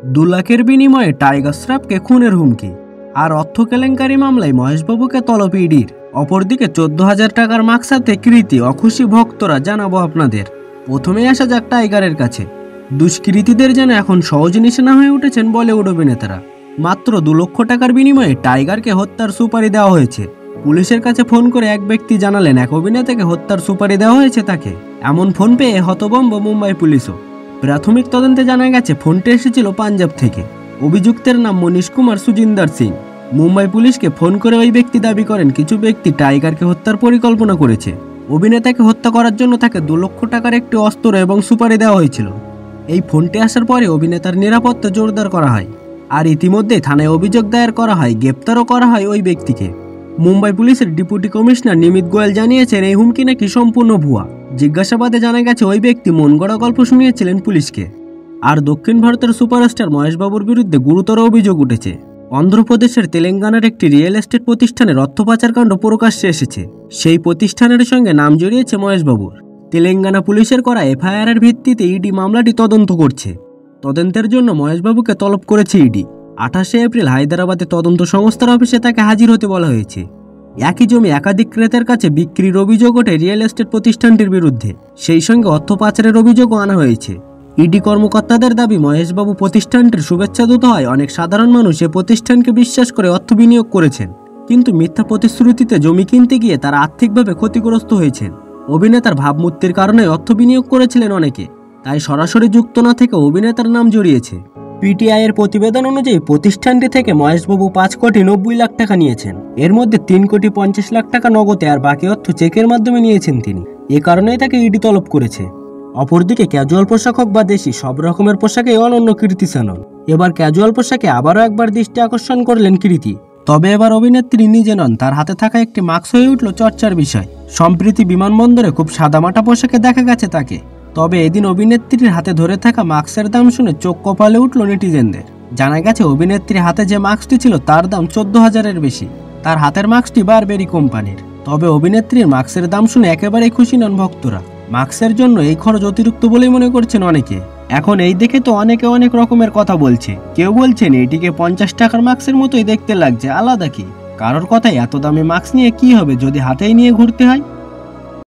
2 লাখের বিনিময়ে টাইগার শ্রফকে খুনের হুমকি। আর অর্থ কেলেঙ্কারি মামলায় মহেশবাবুকে তলব ইডির। অপরদিকে 14,000 টাকার মাকসাতে কৃতি অখুশি ভক্তরা, জানাবো আপনাদের। প্রথমেই আসা যাক টাইগারের কাছে। দুষ্কৃতীদের যেন এখন সহজ নিশানা হয়ে উঠেছেন বলিউড অভিনেতারা। মাত্র 2 লক্ষ টাকার বিনিময়ে টাইগারকে হত্যার সুপারি দেওয়া হয়েছে। পুলিশের কাছে ফোন করে এক ব্যক্তি জানালেন এক অভিনেতাকে হত্যার সুপারি দেওয়া হয়েছে তাকে। এমন ফোন পেয়ে হতভম্ব মুম্বাই পুলিশও। প্রাথমিক তদন্তে জানা গেছে ফোনটি এসেছিল পাঞ্জাব থেকে। অভিযুক্তের নাম মনীশ কুমার সুজিন্দর সিং। মুম্বাই পুলিশকে ফোন করে ওই ব্যক্তি দাবি করেন কিছু ব্যক্তি টাইগারকে হত্যার পরিকল্পনা করেছে। অভিনেতাকে হত্যা করার জন্য তাকে 2 লক্ষ টাকার একটি অস্ত্র এবং সুপারি দেওয়া হয়েছিল। এই ফোনটি আসার পরে অভিনেতার নিরাপত্তা জোরদার করা হয়। আর ইতিমধ্যে থানায় অভিযোগ দায়ের করা হয়, গ্রেপ্তারও করা হয় ওই ব্যক্তিকে। মুম্বাই পুলিশের ডেপুটি কমিশনার নিমিত গোয়েল জানিয়েছেন এই হুমকি নাকি সম্পূর্ণ ভুয়া। জিজ্ঞাসাবাদে জানা গেছে ওই ব্যক্তি মন গড়া গল্প শুনিয়েছিলেন পুলিশকে। আর দক্ষিণ ভারতের সুপারস্টার মহেশবাবুর বিরুদ্ধে গুরুতর অভিযোগ উঠেছে। অন্ধ্রপ্রদেশের তেলেঙ্গানার একটি রিয়েল এস্টেট প্রতিষ্ঠানের অর্থ পাচারকাণ্ড প্রকাশ্যে এসেছে। সেই প্রতিষ্ঠানের সঙ্গে নাম জড়িয়েছে মহেশবাবুর। তেলেঙ্গানা পুলিশের করা এফআইআরের ভিত্তিতে ইডি মামলাটি তদন্ত করছে। তদন্তের জন্য মহেশবাবুকে তলব করেছে ইডি। 28শে এপ্রিল হায়দ্রাবাদে তদন্ত সংস্থার অফিসে তাকে হাজির হতে বলা হয়েছে। একই জমি একাধিক ক্রেতার কাছে বিক্রির অভিযোগ ওঠে রিয়েল এস্টেট প্রতিষ্ঠানটির বিরুদ্ধে। সেই সঙ্গে অর্থ পাচারের অভিযোগও আনা হয়েছে। ইডি কর্মকর্তাদের দাবি মহেশবাবু প্রতিষ্ঠানটির শুভেচ্ছাদূত হয়। অনেক সাধারণ মানুষ এ প্রতিষ্ঠানকে বিশ্বাস করে অর্থ বিনিয়োগ করেছেন, কিন্তু মিথ্যা প্রতিশ্রুতিতে জমি কিনতে গিয়ে তারা আর্থিকভাবে ক্ষতিগ্রস্ত হয়েছেন। অভিনেতার ভাবমূর্তির কারণে অর্থ বিনিয়োগ করেছিলেন অনেকে, তাই সরাসরি যুক্ত না থেকে অভিনেতার নাম জড়িয়েছে। পিটিআই এর প্রতিবেদন অনুযায়ী প্রতিষ্ঠানটি থেকে মহেশবাবু 5,90,00,000 টাকা নিয়েছেন। এর মধ্যে 3,50,00,000 টাকা নগদে আর বাকি অর্থ চেকের মাধ্যমে নিয়েছেন তিনি। এ কারণেই তাকে ইডি তলব করেছে। অপরদিকে ক্যাজুয়াল পোশাক হোক বা দেশি, সব রকমের পোশাকে অনন্য কৃতি সেনন। এবার ক্যাজুয়াল পোশাকে আবারও একবার দৃষ্টি আকর্ষণ করলেন কৃতি। তবে এবার অভিনেত্রী নিজে নন, তার হাতে থাকা একটি মাস্ক হয়ে উঠল চর্চার বিষয়। সম্প্রতি বিমানবন্দরে খুব সাদামাটা পোশাকে দেখা গেছে তাকে। তবে এদিন অভিনেত্রীর হাতে ধরে থাকা মাস্কের দাম শুনে চোখ কপালে উঠল নেটিজেনদের। জানা গেছে অভিনেত্রীর হাতে যে মাস্কটি ছিল তার দাম 14,000-এর বেশি। তার হাতের মাস্কটি বারবেরি কোম্পানির। তবে অভিনেত্রীর মাস্কের দাম শুনে একেবারেই খুশি নন ভক্তরা। মাস্কের জন্য এই খরচ অতিরিক্ত বলেই মনে করছেন অনেকে। এখন এই দেখে তো অনেকে অনেক রকমের কথা বলছে। কেউ বলছেন এটিকে 50 টাকার মাস্কের মতোই দেখতে লাগছে, আলাদা কি? কারোর কথায় এত দামে মাস্ক নিয়ে কি হবে যদি হাতেই নিয়ে ঘুরতে হয়।